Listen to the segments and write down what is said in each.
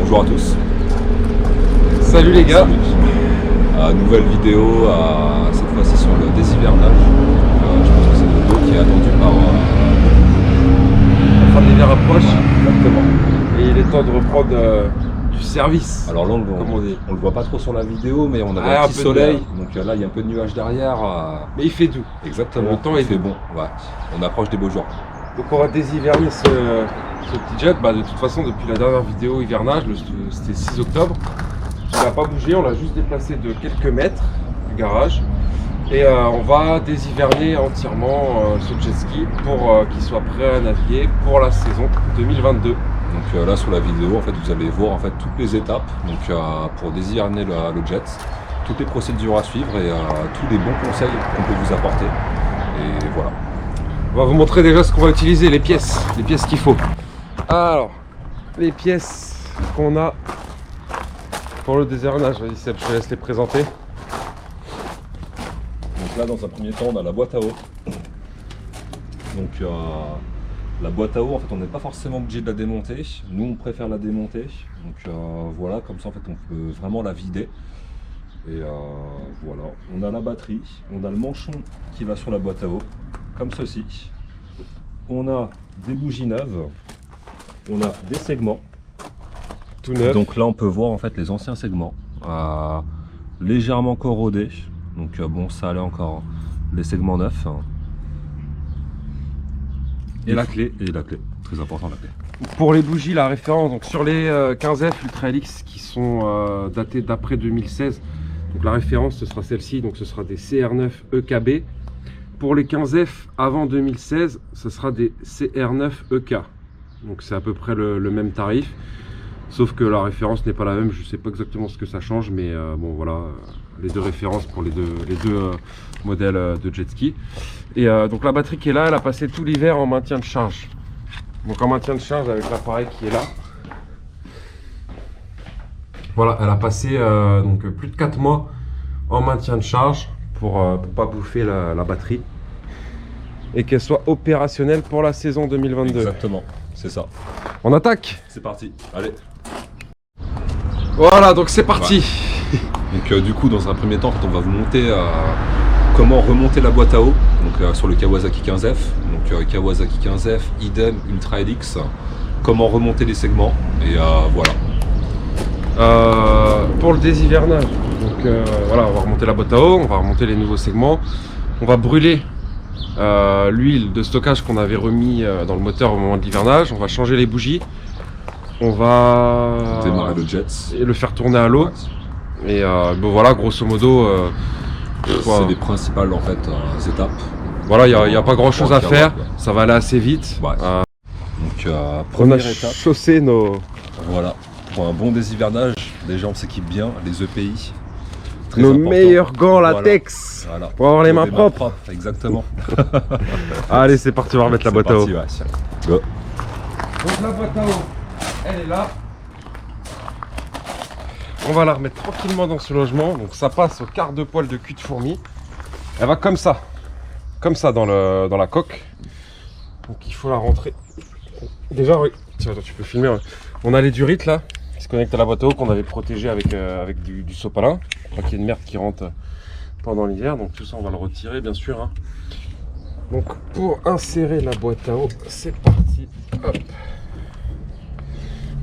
Bonjour à tous. Salut les gars. Nouvelle vidéo, cette fois-ci sur le déshivernage. Je pense que c'est une vidéo qui est attendue par... La fin de l'hiver approche. Exactement. Et il est temps de reprendre du service. Alors là, comme on dit. on le voit pas trop sur la vidéo, mais on avait Ah, un un petit peu de soleil. nuage. Donc là, il y a un peu de nuages derrière. Mais il fait doux. Exactement. Le temps il est fait doux. bon. Ouais. On approche des beaux jours. Donc on va déshiverner ce petit jet. De toute façon, depuis la dernière vidéo hivernage, c'était 6 octobre. Il n'a pas bougé, on l'a juste déplacé de quelques mètres du garage. Et on va déshiverner entièrement ce jet ski pour qu'il soit prêt à naviguer pour la saison 2022. Donc là sur la vidéo, en fait, vous allez voir en fait toutes les étapes pour déshiverner le jet, toutes les procédures à suivre et tous les bons conseils qu'on peut vous apporter. Et voilà. On va vous montrer déjà ce qu'on va utiliser, les pièces qu'il faut. Alors, les pièces qu'on a pour le déshivernage, vas-y Seb, je te laisse les présenter. Donc là, dans un premier temps, on a la boîte à eau. Donc la boîte à eau, en fait, on n'est pas forcément obligé de la démonter. Nous, on préfère la démonter. Donc voilà, comme ça, en fait, on peut vraiment la vider. Et voilà, on a la batterie, on a le manchon qui va sur la boîte à eau, comme ceci. On a des bougies neuves, on a des segments. Tout neuf. Donc là, on peut voir en fait les anciens segments, légèrement corrodés. Donc bon, ça allait encore. Les segments neufs. Et la clé. Et la clé, très important la clé. Pour les bougies, la référence, donc sur les 15F Ultra Helix qui sont datées d'après 2016, donc la référence ce sera celle-ci, donc ce sera des CR9 EKB. Pour les 15F avant 2016, ce sera des CR9 EK. Donc c'est à peu près le même tarif, sauf que la référence n'est pas la même. Je ne sais pas exactement ce que ça change, mais bon voilà, les deux références pour les deux modèles de jet ski. Et donc la batterie qui est là, elle a passé tout l'hiver en maintien de charge. Donc en maintien de charge avec l'appareil qui est là. Voilà, elle a passé donc plus de 4 mois en maintien de charge pour pas bouffer la batterie. Et qu'elle soit opérationnelle pour la saison 2022. Exactement, c'est ça. On attaque. C'est parti, allez. Voilà, donc c'est parti. Ouais. Donc du coup, dans un premier temps, en fait, on va vous montrer comment remonter la boîte à eau donc, sur le Kawasaki 15F. Donc Kawasaki 15F, idem Ultra Helix. Comment remonter les segments et voilà. Pour le déshivernage, donc voilà, on va remonter la boîte à eau, on va remonter les nouveaux segments, on va brûler l'huile de stockage qu'on avait remis dans le moteur au moment de l'hivernage, on va changer les bougies, on va démarrer le jet et le faire tourner à l'eau. Ouais. Et bon voilà, grosso modo, c'est les principales en fait étapes. Voilà, il n'y a pas grand chose à faire, ça va aller assez vite. Ouais. Donc première étape, chausser nos... Voilà, pour un bon déshivernage, déjà on s'équipe bien, les EPI. Nos meilleurs gants latex, voilà. Pour avoir les mains propres. Exactement. Allez, c'est parti, on va remettre la boîte à eau. Ouais. Go. Donc la boîte à eau, elle est là. On va la remettre tranquillement dans ce logement. Donc ça passe au quart de poil de cul de fourmi. Elle va comme ça dans la coque. Donc il faut la rentrer. Déjà, oui. Tiens, attends, tu peux filmer. Ouais. On a les durites là, qui se connectent à la boîte à eau qu'on avait protégé avec du sopalin. Pour qu'il y ait une merde qui rentre pendant l'hiver. Donc tout ça, on va le retirer bien sûr. Hein. Donc pour insérer la boîte à eau, c'est parti. Hop.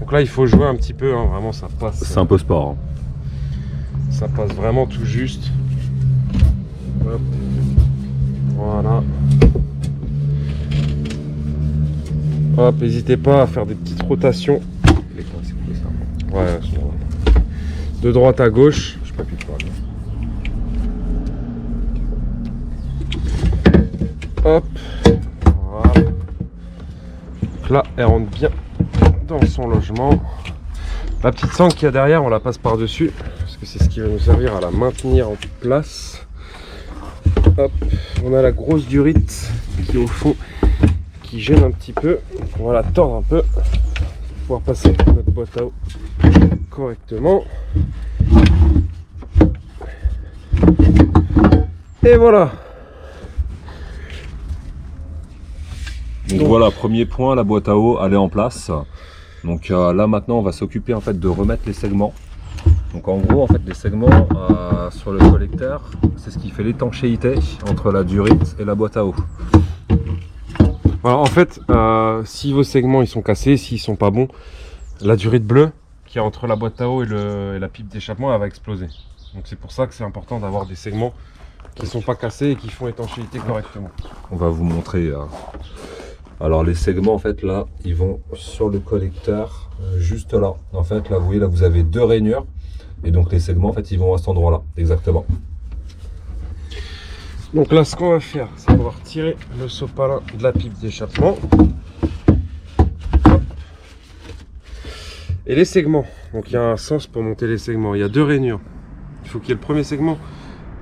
Donc là, il faut jouer un petit peu. Hein. Vraiment, ça passe. C'est un peu sport. Hein. Ça passe vraiment tout juste. Hop. Voilà. Hop, n'hésitez pas à faire des petites rotations. Ouais, de droite à gauche. Je sais pas plus de parler. Hop. Voilà. Donc là, elle rentre bien dans son logement. La petite sangle qu'il y a derrière, on la passe par-dessus. Parce que c'est ce qui va nous servir à la maintenir en place. Hop. On a la grosse durite qui est au fond, qui gêne un petit peu. Donc on va la tordre un peu pour pouvoir passer notre boîte à eau correctement. Et voilà. Donc voilà, premier point, la boîte à eau, elle est en place. Donc là maintenant on va s'occuper en fait de remettre les segments. Donc en gros en fait les segments sur le collecteur, c'est ce qui fait l'étanchéité entre la durite et la boîte à eau. Voilà, en fait, si vos segments ils sont cassés, s'ils sont pas bons, la durite bleue qui est entre la boîte à eau et la pipe d'échappement, elle va exploser. Donc c'est pour ça que c'est important d'avoir des segments qui sont pas cassés et qui font étanchéité correctement. On va vous montrer. Alors les segments en fait là, ils vont sur le collecteur, juste là. En fait là, vous voyez là, vous avez deux rainures et donc les segments en fait ils vont à cet endroit-là, exactement. Donc là, ce qu'on va faire, c'est qu'on va retirer le sopalin de la pipe d'échappement. Et les segments. Donc il y a un sens pour monter les segments. Il y a deux rainures. Il faut qu'il y ait le premier segment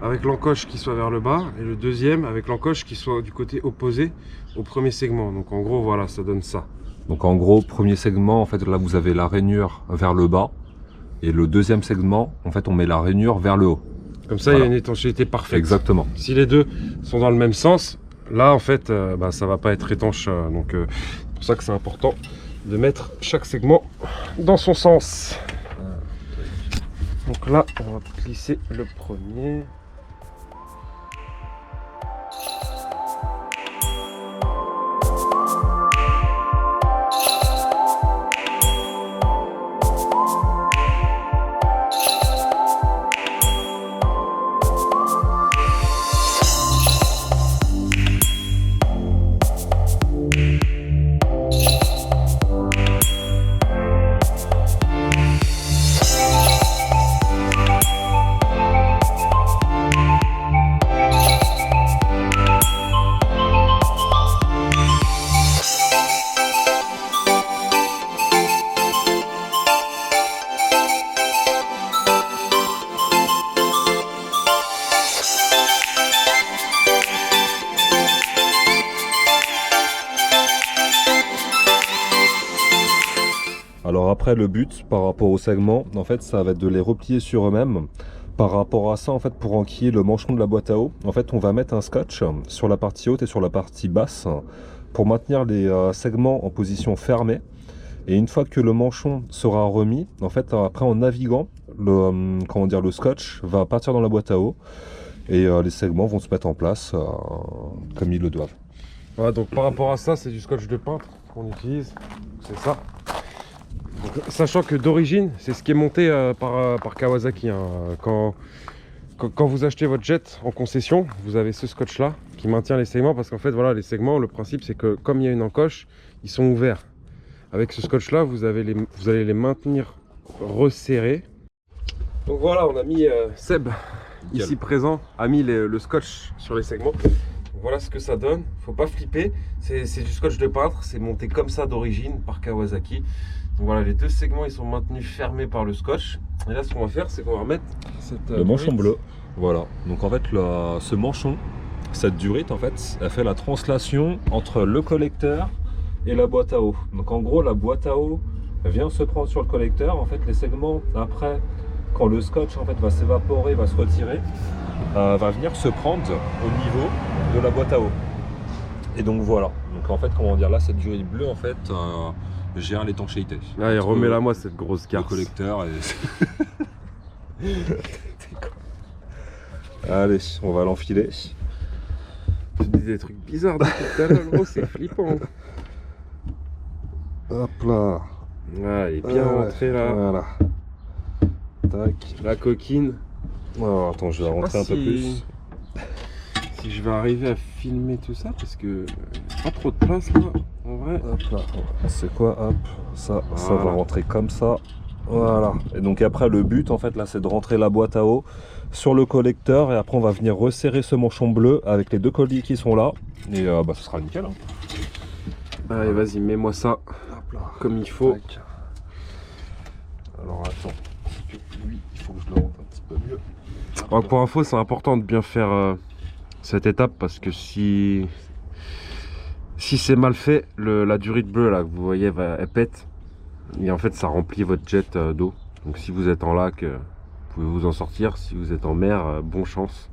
avec l'encoche qui soit vers le bas et le deuxième avec l'encoche qui soit du côté opposé au premier segment. Donc en gros, voilà, ça donne ça. Donc en gros, premier segment, en fait là vous avez la rainure vers le bas et le deuxième segment, en fait on met la rainure vers le haut. Comme ça, voilà. Il y a une étanchéité parfaite. Exactement. Si les deux sont dans le même sens, là en fait, ça va pas être étanche. Donc c'est pour ça que c'est important de mettre chaque segment dans son sens. Donc là, on va glisser le premier. Alors après le but par rapport aux segments, en fait ça va être de les replier sur eux-mêmes. Par rapport à ça, en fait, pour enquiller le manchon de la boîte à eau, en fait on va mettre un scotch sur la partie haute et sur la partie basse pour maintenir les segments en position fermée. Et une fois que le manchon sera remis, en fait après en naviguant, le scotch va partir dans la boîte à eau et les segments vont se mettre en place comme ils le doivent. Voilà, donc par rapport à ça, c'est du scotch de peintre qu'on utilise, c'est ça. Donc, sachant que d'origine, c'est ce qui est monté par Kawasaki. Hein. Quand vous achetez votre jet en concession, vous avez ce scotch là qui maintient les segments, parce qu'en fait voilà, les segments, le principe c'est que comme il y a une encoche, ils sont ouverts. Avec ce scotch là, vous allez les maintenir resserrés. Donc voilà, on a mis Seb ici présent a mis le scotch sur les segments. Voilà ce que ça donne, faut pas flipper, c'est du scotch de peintre, c'est monté comme ça d'origine par Kawasaki. Donc voilà, les deux segments ils sont maintenus fermés par le scotch. Et là ce qu'on va faire, c'est qu'on va remettre le manchon bleu. Voilà, donc en fait ce manchon, cette durite en fait, elle fait la translation entre le collecteur et la boîte à eau. Donc en gros la boîte à eau vient se prendre sur le collecteur, en fait les segments après, quand le scotch en fait va s'évaporer, va se retirer, va venir se prendre au niveau de la boîte à eau. Et donc voilà, donc en fait comment dire, là cette durite bleue en fait gère l'étanchéité. Allez, remets-la moi cette grosse carte. Le collecteur et... Allez, on va l'enfiler. Tu dis des trucs bizarres depuis tout à l'heure, gros, c'est flippant. Hop là. Ah, il est bien rentré là. Voilà. Tac. La coquine. Oh, attends, je vais rentrer un peu plus. Si je vais arriver à filmer tout ça, parce que pas trop de place là, en vrai. Hop là. C'est quoi? Hop, ça va rentrer comme ça. Voilà. Et donc après le but en fait là, c'est de rentrer la boîte à eau sur le collecteur et après on va venir resserrer ce manchon bleu avec les deux colliers qui sont là et ce sera nickel. Hein. Allez, vas-y, mets-moi ça comme il faut. Tac. Alors attends, lui il faut que je le rentre un petit peu mieux. Alors, pour info, c'est important de bien faire cette étape parce que si c'est mal fait, la durite bleue là que vous voyez, elle pète et en fait ça remplit votre jet d'eau. Donc si vous êtes en lac, vous pouvez vous en sortir. Si vous êtes en mer, bonne chance.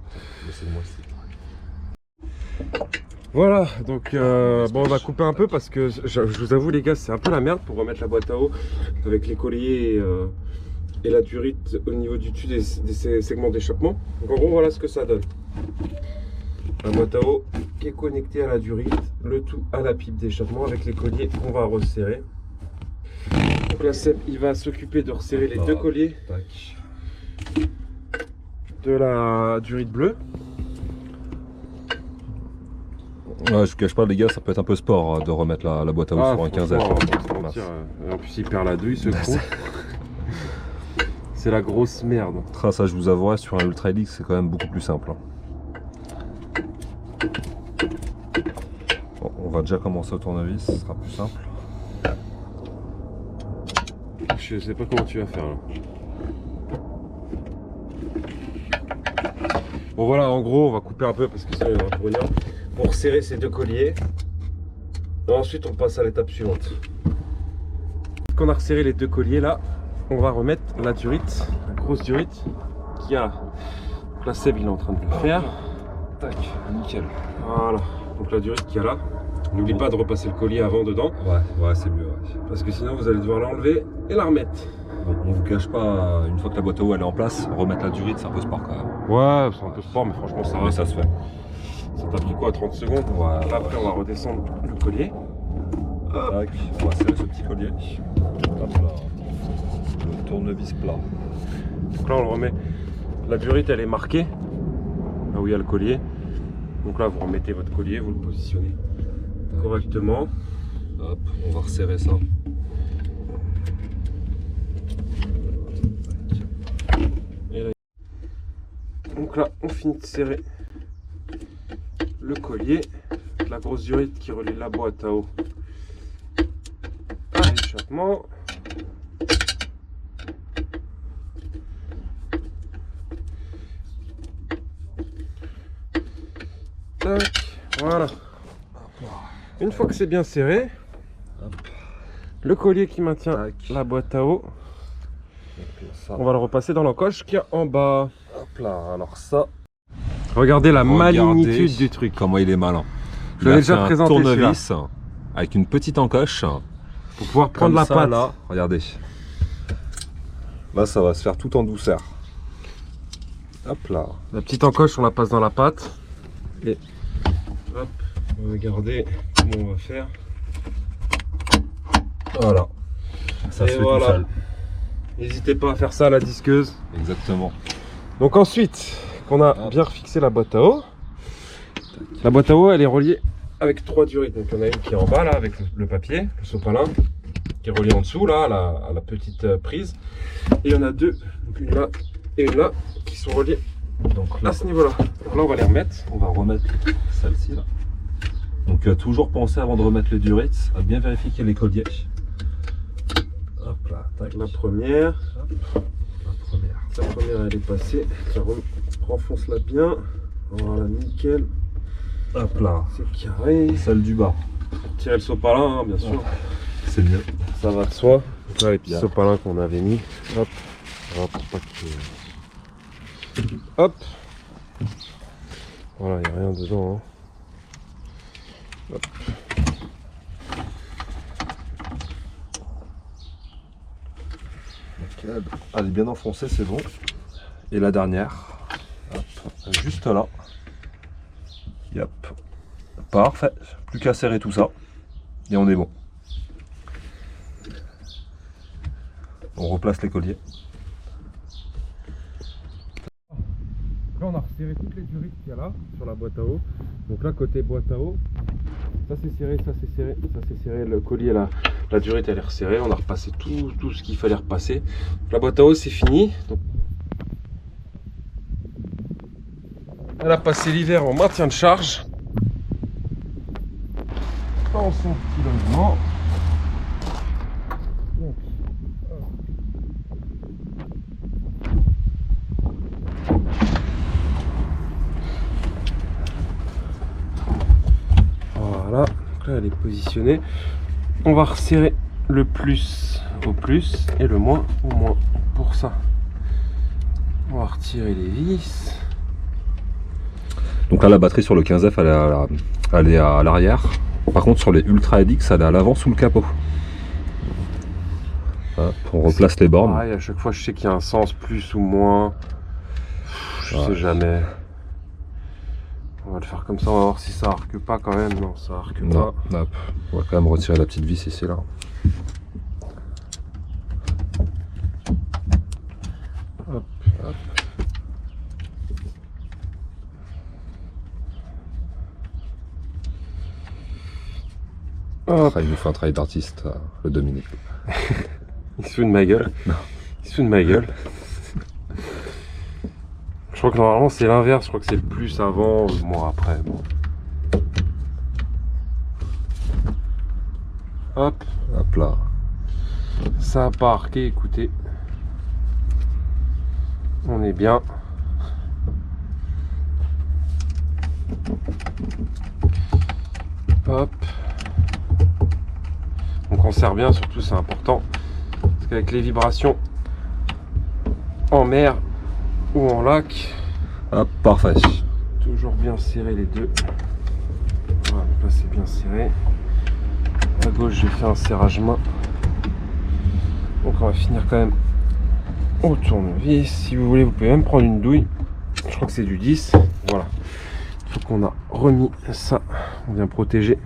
Voilà, donc bon, on va couper un peu parce que je vous avoue les gars, c'est un peu la merde pour remettre la boîte à eau avec les colliers et la durite au niveau du dessus des segments d'échappement. Donc en gros voilà ce que ça donne. La boîte à eau qui est connectée à la durite, le tout à la pipe d'échappement avec les colliers qu'on va resserrer. Donc là Seb il va s'occuper de resserrer les deux colliers de la durite bleue. Ouais, je vous cache pas les gars, ça peut être un peu sport de remettre la boîte à eau sur un 15F. En plus il perd la douille ce trou. C'est la grosse merde. Ça je vous avouerai, sur un Ultra Helix c'est quand même beaucoup plus simple. Bon, on va déjà commencer au tournevis, ce sera plus simple. Je sais pas comment tu vas faire là. Bon voilà, en gros on va couper un peu parce que ça il va pour une heure. Pour serrer ces deux colliers. Et ensuite on passe à l'étape suivante. Quand on a resserré les deux colliers là, on va remettre la durite, la grosse durite qui a là. Donc là Seb il est en train de le faire. Tac, nickel. Voilà, donc la durite qu'il y a là. N'oublie pas de repasser le collier avant dedans. Ouais, c'est mieux. Ouais. Parce que sinon vous allez devoir l'enlever et la remettre. Bon, on vous cache pas, une fois que la boîte à eau elle est en place, remettre la durite c'est un peu sport quand même. Ouais, c'est un peu sport mais franchement ça va. Ça se fait. Ça t'a pris quoi, 30 secondes? Ouais. Là après on va redescendre le collier. Tac, on va serrer ce petit collier. Hop là. Le tournevis plat. Donc là on le remet. La durite elle est marquée. Là où il y a le collier. Donc là vous remettez votre collier, vous le positionnez correctement. Hop, on va resserrer ça. Et là. Donc là on finit de serrer le collier. La grosse durite qui relie la boîte à eau à l'échappement. Tac, voilà. Une fois que c'est bien serré, Hop. le collier qui maintient Tac. la boîte à eau, Ça. on va le repasser dans l'encoche qu'il y a en bas. Hop là, alors ça. Regardez la Regardez magnitude du truc. Comment il est malin. Je l'avais déjà un présenté tournevis avec une petite encoche. Pour pouvoir prendre Comme la ça, pâte. là, regardez. Là, ça va se faire tout en douceur. Hop là. La petite encoche, on la passe dans la pâte. Et hop, regardez comment on va faire. Voilà. Ça Et se fait voilà. tout seul. N'hésitez pas à faire ça à la disqueuse. Exactement. Donc ensuite, qu'on a Hop. bien refixé la boîte à eau. La boîte à eau, elle est reliée avec 3 durites. Donc il y en a une qui est en bas là avec le papier, le sopalin, qui est relié en dessous là à la petite prise. Et il y en a deux, donc une là et une là, qui sont reliées Donc là, à ce niveau-là. Donc là, on va les remettre. on va remettre celle-ci là. Donc toujours penser avant de remettre le durites à bien vérifier qu'il y a les colliers. Hop là, tac. La première, Hop. La première. elle est passée. Renfonce-la bien. Voilà, nickel. Hop là. C'est carré. Celle du bas. Tirer le sopalin, hein, bien sûr. C'est mieux. Ça va de soi. Donc là, les petits Bien. sopalins qu'on avait mis. Hop. Hop, pour pas que... Hop. Voilà, il n'y a rien dedans. Hein. Hop. Nickel. Elle est bien enfoncée, c'est bon. Et la dernière. Hop. Juste là. Yep. Parfait. Plus qu'à serrer tout ça. Et on est bon. On replace les colliers. Là, on a resserré toutes les durites qu'il y a là sur la boîte à eau. Donc là, côté boîte à eau, ça c'est serré, ça c'est serré, ça c'est serré. Le collier, la durite, elle est resserrée. On a repassé tout ce qu'il fallait repasser. La boîte à eau, c'est fini. Donc, elle a passé l'hiver en maintien de charge. Dans son petit logement. Donc, voilà, donc là elle est positionnée. On va resserrer le plus au plus et le moins au moins. Pour ça, on va retirer les vis. Donc là, la batterie sur le 15F, elle est à l'arrière. Par contre sur les Ultra LX, elle est à l'avant sous le capot. Hop, on replace les bornes. Pareil, à chaque fois je sais qu'il y a un sens plus ou moins. Je sais jamais. On va le faire comme ça, on va voir si ça arque pas quand même. Non, ça arque Non, pas. hop. On va quand même retirer la petite vis ici là. Hop. Hop. Hop. Ah, il nous fait un travail d'artiste, le Dominique. Il se fout de ma gueule. Non. Il se fout de ma gueule. Je crois que normalement c'est l'inverse, je crois que c'est le plus avant, le moins après. Bon. Hop, Hop là. ça a pas arqué, écoutez. On est bien. Hop. Donc on serre bien, surtout c'est important. Parce qu'avec les vibrations en mer ou en lac, Hop, parfait. toujours bien serré les deux. Voilà, donc là c'est bien serré. À gauche j'ai fait un serrage main. Donc on va finir quand même au tournevis. Si vous voulez, vous pouvez même prendre une douille. Je crois que c'est du 10. Voilà. Il faut qu'on a remis ça. On vient protéger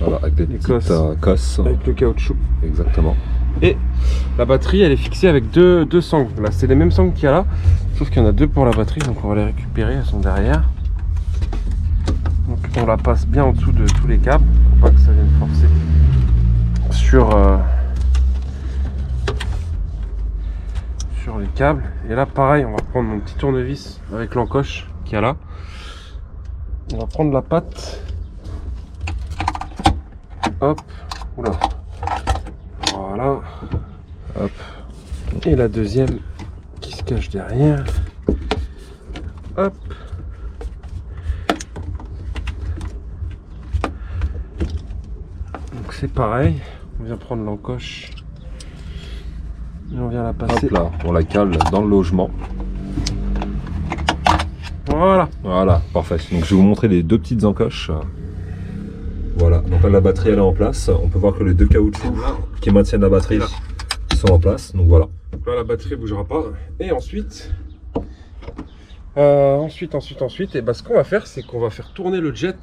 Voilà, avec des Les petites cosses. cosses. avec le caoutchouc. Exactement. Et la batterie, elle est fixée avec deux sangles. Là, c'est les mêmes sangles qu'il y a là. Sauf qu'il y en a deux pour la batterie. Donc on va les récupérer. Elles sont derrière. Donc on la passe bien en dessous de tous les câbles. Pour pas que ça vienne forcer sur les câbles. Et là pareil, on va prendre mon petit tournevis avec l'encoche qu'il y a là. On va prendre la patte. Hop. Oula. Voilà. Hop. Et la deuxième qui se cache derrière. Hop. Donc c'est pareil. On vient prendre l'encoche. Et on vient la passer. Hop là, on la cale dans le logement. Voilà. Voilà, parfait. Donc je vais vous montrer les deux petites encoches. Voilà, donc là la batterie elle est en place. On peut voir que les deux caoutchoucs qui maintiennent la batterie sont en place. Donc voilà. Donc là la batterie bougera pas. Et ensuite, et ben, ce qu'on va faire, c'est qu'on va faire tourner le jet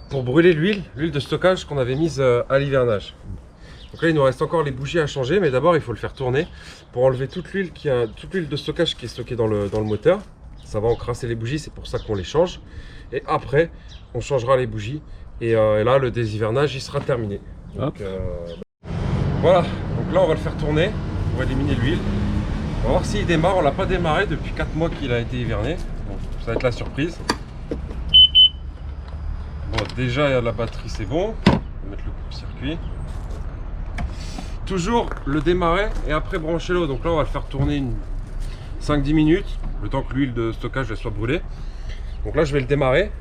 pour brûler l'huile de stockage qu'on avait mise à l'hivernage. Donc là il nous reste encore les bougies à changer, mais d'abord il faut le faire tourner pour enlever toute l'huile de stockage qui est stockée dans le moteur. Ça va encrasser les bougies, c'est pour ça qu'on les change. Et après on changera les bougies et là le déshivernage il sera terminé. Donc, voilà, donc là on va le faire tourner pour éliminer l'huile. On va voir s'il démarre. On l'a pas démarré depuis 4 mois qu'il a été hiverné. Bon, ça va être la surprise. Bon, déjà la batterie c'est bon. On va mettre le coupe-circuit. Toujours le démarrer et après brancher l'eau. Donc là on va le faire tourner une 5-10 minutes, le temps que l'huile de stockage elle soit brûlée. Donc là je vais le démarrer.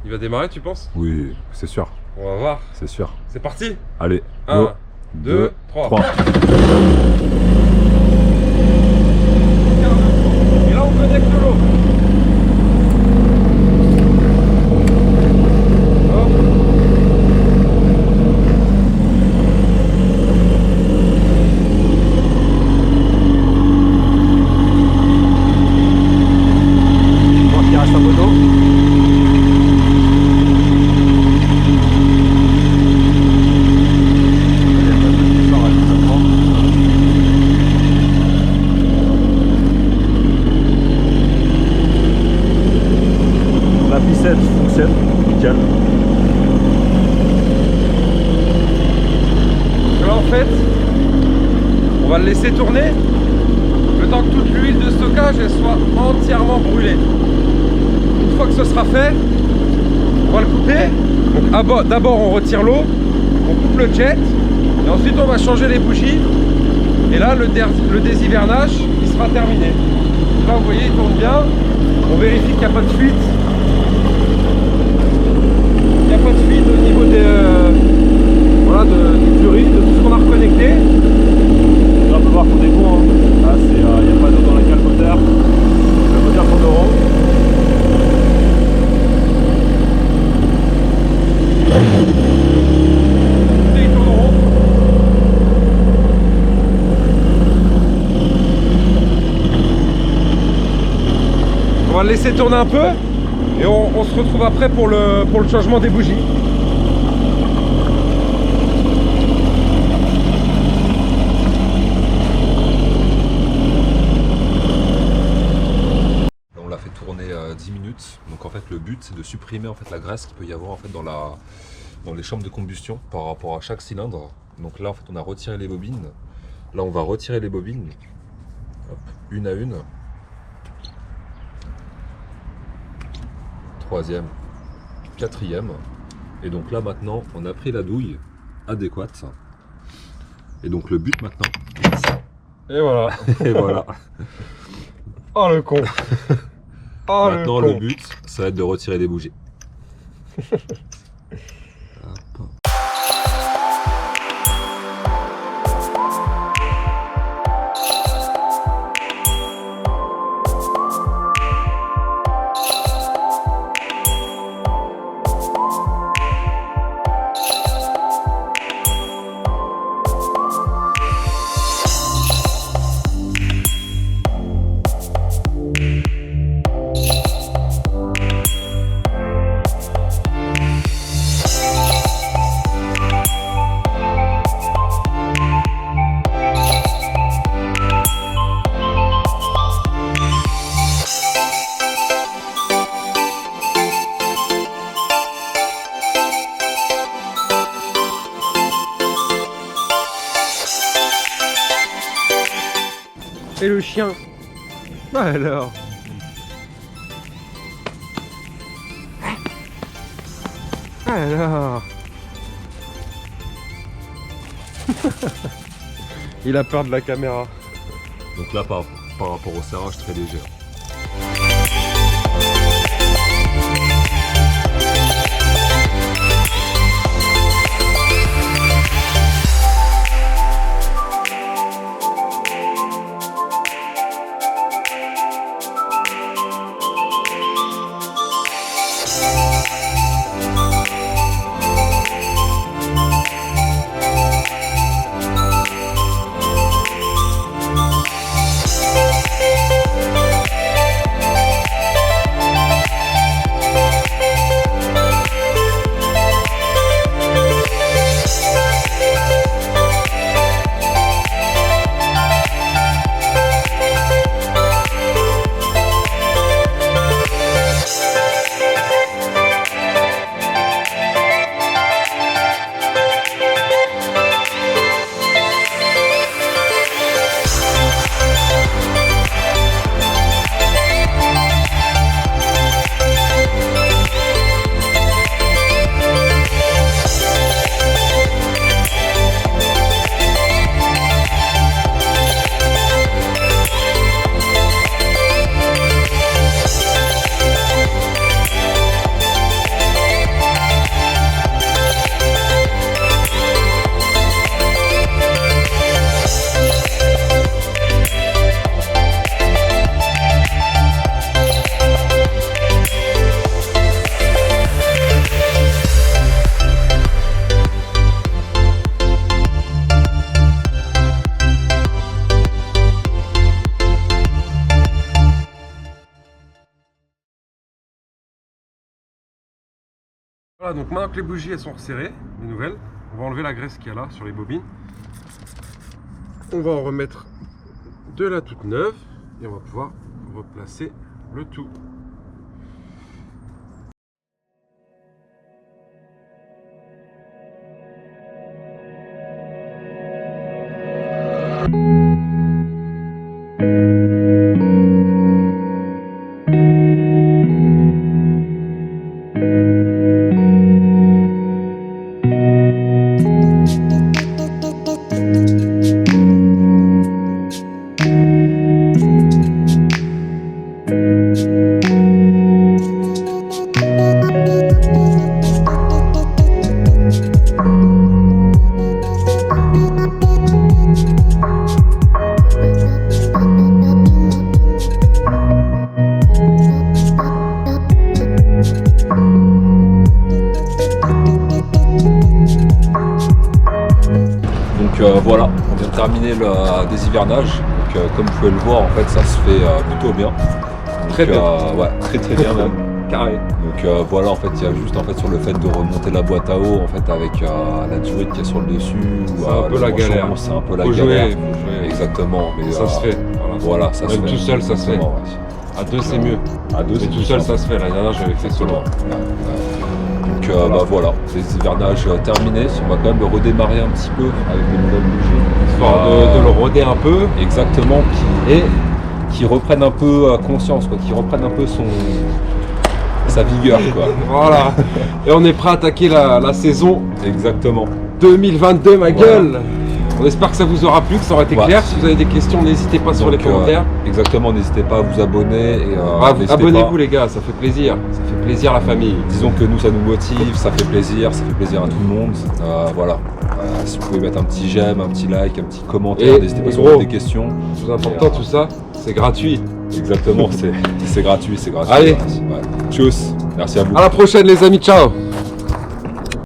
Il va démarrer, tu penses? Oui, c'est sûr. On va voir. C'est sûr. C'est parti. Allez, 1, 2, 3. Et là on connecte l'eau. Il reste un peu d'eau. La piscette fonctionne, nickel. Donc là en fait, on va le laisser tourner le temps que toute l'huile de stockage elle soit entièrement brûlée. Une fois que ce sera fait, on va le couper. Donc d'abord on retire l'eau, on coupe le jet et ensuite on va changer les bougies. Et là le déshivernage il sera terminé. Donc là vous voyez il tourne bien. On vérifie qu'il n'y a pas de fuite. Il n'y a pas de fuite au niveau des voilà, du fluide, de tout ce qu'on a reconnecté. Là, on peut voir qu'on est bon. Là, il n'y a pas d'eau dans la cale moteur. Le moteur tourne au rond. va le laisser tourner un peu et on se retrouve après pour le changement des bougies. On l'a fait tourner 10 minutes. Donc en fait le but c'est de supprimer en fait la graisse qu'il peut y avoir en fait dans les chambres de combustion par rapport à chaque cylindre. Donc là en fait on a retiré les bobines. Là on va retirer les bobines. Hop, une à une. Troisième, quatrième. Et donc là maintenant on a pris la douille adéquate. Et donc le but maintenant, Et voilà. et voilà. Oh le con. Oh Maintenant le le con. but ça va être de retirer les bougies. Hop. Et le chien. Alors. Alors. Il a peur de la caméra. Donc là par rapport au serrage très léger. Voilà, donc maintenant que les bougies elles sont resserrées, les nouvelles, on va enlever la graisse qu'il y a là sur les bobines. On va en remettre de la toute neuve et on va pouvoir replacer le tout. Voilà, on vient de terminer le déshivernage. Donc, comme vous pouvez le voir, en fait, ça se fait plutôt bien. Très bien. Ouais, très bien même. Carré. Donc voilà, en fait, il y a juste en fait sur le fait de remonter la boîte à eau en fait avec la durite qui est sur le dessus. C'est un peu la galère. C'est un peu la Faut galère. jouer. Exactement. Mais Ça se fait. voilà, ça se Même fait. tout seul, ça se fait. Exactement, ouais. À deux, c'est mieux. À deux, Mais c'est tout plus seul, simple. ça se fait. La dernière, j'avais fait solo. Donc bah voilà, les hivernages terminés. On va quand même le redémarrer un petit peu avec les nouvelles bougies. Histoire de le roder un peu. Exactement, qui reprennent un peu conscience, quoi, qui reprennent un peu sa vigueur, quoi. Voilà. Et on est prêt à attaquer la saison Exactement. 2022, ma Voilà. gueule. On espère que ça vous aura plu, que ça aura été Ouais. clair. Si vous avez des questions, n'hésitez pas sur les Donc, commentaires. exactement, n'hésitez pas à vous abonner. Et, n'hésitez Abonnez-vous pas. les gars, ça fait plaisir. Ça fait plaisir la famille. Disons que nous, ça nous motive, ça fait plaisir à tout le monde. Voilà. Si vous pouvez mettre un petit j'aime, un petit like, un petit commentaire, Et- n'hésitez pas et si vous gros, avez des questions. Le plus important, tout ça, c'est gratuit. Exactement, c'est gratuit, c'est gratuit. Allez. Ouais. Tchuss, merci à vous. À la prochaine les amis, ciao.